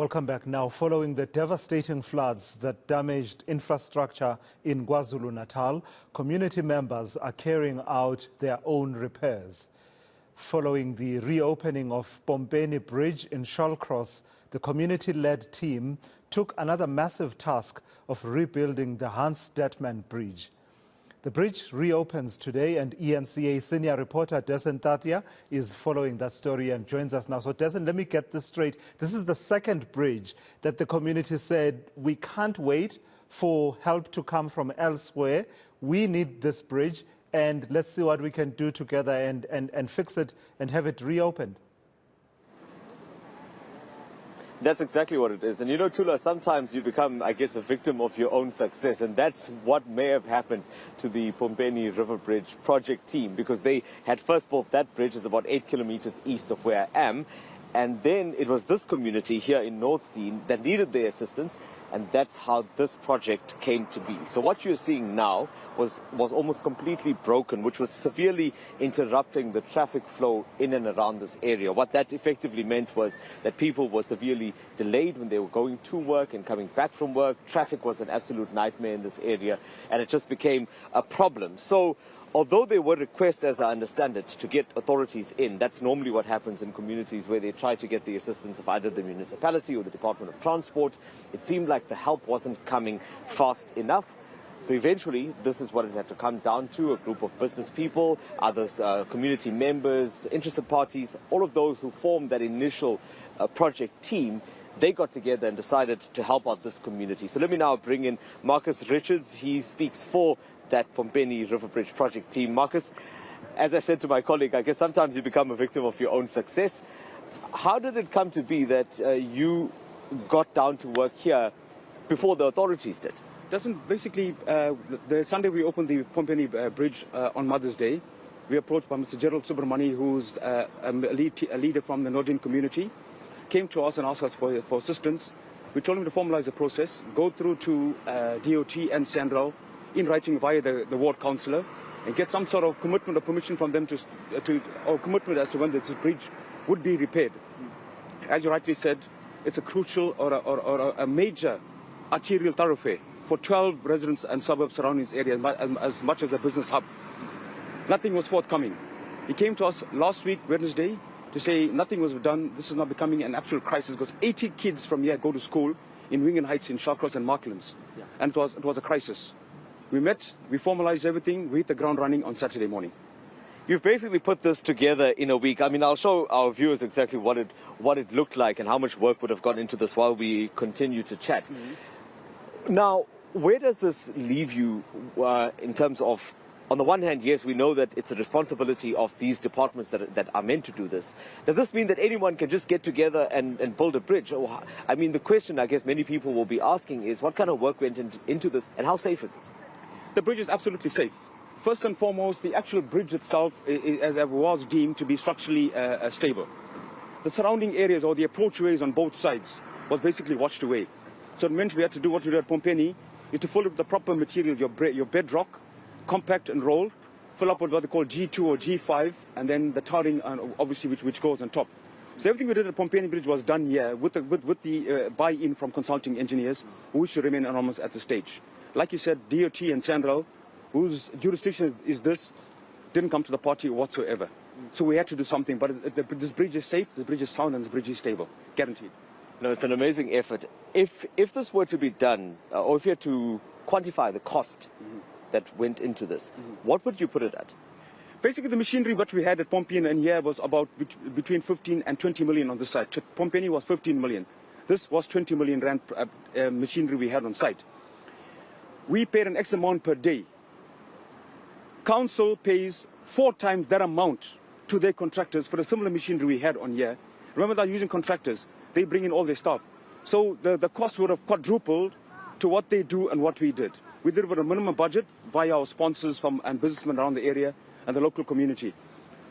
Welcome back. Now, following the devastating floods that damaged infrastructure in KwaZulu-Natal, community members are carrying out their own repairs. Following the reopening of Pompeni Bridge in Shallcross, the community-led team took another massive task of rebuilding the Hans Dettman Bridge. The bridge reopens today, and eNCA senior reporter Dasen Thathiah is following that story and joins us now. So Dasen, let me get this straight. This is the second bridge that the community said, we can't wait for help to come from elsewhere. We need this bridge, and let's see what we can do together and fix it and have it reopened. That's exactly what it is. And you know, Tula, sometimes you become, I guess, a victim of your own success. And that's what may have happened to the Pompeni River Bridge project team, because they had first built that bridge is about 8 kilometers east of where I am. And then it was this community here in North Dean that needed their assistance. And that's how this project came to be. So what you're seeing now was almost completely broken, which was severely interrupting the traffic flow in and around this area. What that effectively meant was that people were severely delayed when they were going to work and coming back from work. Traffic was an absolute nightmare in this area, and it just became a problem. So although there were requests, as I understand it, to get authorities in, that's normally what happens in communities where they try to get the assistance of either the municipality or the Department of Transport. It seemed like the help wasn't coming fast enough. So eventually, this is what it had to come down to: a group of business people, others, community members, interested parties, all of those who formed that initial project team. They got together and decided to help out this community. So let me now bring in Marcus Richards. He speaks for that Pompeni River Bridge project team. Marcus, as I said to my colleague, I guess sometimes you become a victim of your own success. How did it come to be that you got down to work here before the authorities did? Basically, the Sunday we opened the Pompeni Bridge on Mother's Day, we approached by Mr. Gerald Subramani, who's a leader from the Northern community, came to us and asked us for assistance. We told him to formalize the process, go through to DOT and Sandral in writing via the ward councillor, and get some sort of commitment or permission from them or commitment as to when this bridge would be repaired. As you rightly said, it's a crucial or a major arterial thoroughfare for 12 residents and suburbs surrounding this area, as much as a business hub. Nothing was forthcoming. He came to us last week, Wednesday, to say nothing was done. This is now becoming an actual crisis, because 80 kids from here go to school in Wingen Heights, in Shallcross and Marklands. Yeah. And it was a crisis. We met, we formalized everything, we hit the ground running on Saturday morning. You've basically put this together in a week. I mean, I'll show our viewers exactly what it looked like and how much work would have gone into this while we continue to chat. Mm-hmm. Now, where does this leave you in terms of, on the one hand, yes, we know that it's a responsibility of these departments that are meant to do this. Does this mean that anyone can just get together and build a bridge? I mean, the question I guess many people will be asking is, what kind of work went into this, and how safe is it? The bridge is absolutely safe. First and foremost, the actual bridge itself as it was deemed to be structurally stable. The surrounding areas, or the approachways on both sides, was basically washed away. So it meant we had to do what we did at Pompeni, is to fill up the proper material, your bedrock, compact and roll, fill up with what they call G2 or G5, and then the tarring, obviously, which goes on top. So everything we did at Pompeni Bridge was done here with the buy-in from consulting engineers, who wish to remain anonymous at the stage. Like you said, DOT and Sandral, whose jurisdiction is this, didn't come to the party whatsoever. So we had to do something. But this bridge is safe, this bridge is sound, and this bridge is stable, guaranteed. No, it's an amazing effort. If this were to be done, or if you had to quantify the cost that went into this, what would you put it at? Basically, the machinery that we had at Pompeni and here was about between 15 and 20 million on the site. Pompeni was 15 million. This was 20 million rand machinery we had on site. We paid an X amount per day. Council pays 4 times that amount to their contractors for the similar machinery we had on here. Remember, they're using contractors. They bring in all their stuff. So the cost would have quadrupled to what they do and what we did. We did it with a minimum budget via our sponsors and businessmen around the area and the local community.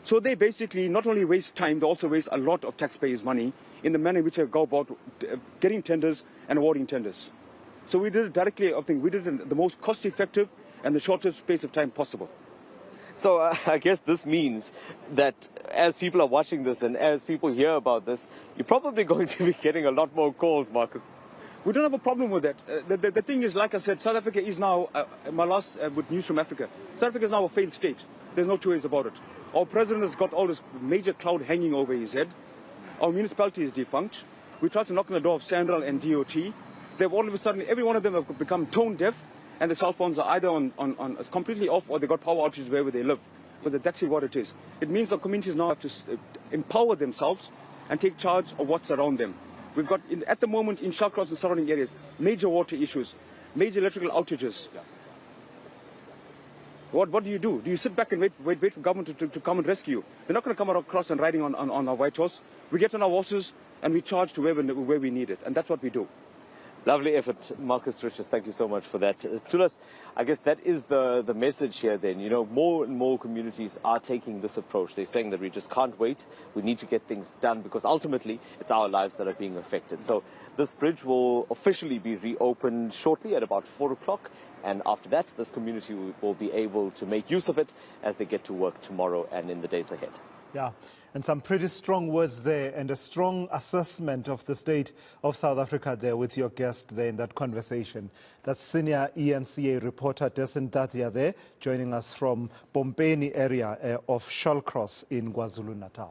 So they basically not only waste time, they also waste a lot of taxpayers' money in the manner in which they go about getting tenders and awarding tenders. So we did it directly, I think we did it in the most cost-effective and the shortest space of time possible. So I guess this means that as people are watching this and as people hear about this, you're probably going to be getting a lot more calls, Marcus. We don't have a problem with that. The thing is, like I said, South Africa is now, my last with news from Africa, South Africa is now a failed state. There's no two ways about it. Our president has got all this major cloud hanging over his head. Our municipality is defunct. We tried to knock on the door of Sandral and DOT. They've all of a sudden, every one of them have become tone deaf, and the cell phones are either on completely off or they've got power outages wherever they live. But that's actually what it is. It means the communities now have to empower themselves and take charge of what's around them. We've got, at the moment, in Shallcross and surrounding areas, major water issues, major electrical outages. Yeah. What do you do? Do you sit back and wait for government to come and rescue you? They're not going to come across and riding on our white horse. We get on our horses and we charge to where we need it, and that's what we do. Lovely effort, Marcus Richards. Thank you so much for that. Tulas, I guess that is the message here then. You know, more and more communities are taking this approach. They're saying that we just can't wait. We need to get things done because ultimately it's our lives that are being affected. So this bridge will officially be reopened shortly at about 4 o'clock. And after that, this community will be able to make use of it as they get to work tomorrow and in the days ahead. Yeah, and some pretty strong words there and a strong assessment of the state of South Africa there with your guest there in that conversation. That's senior eNCA reporter Dasen Thathiah there, joining us from Pompeni area of Shallcross in KwaZulu-Natal.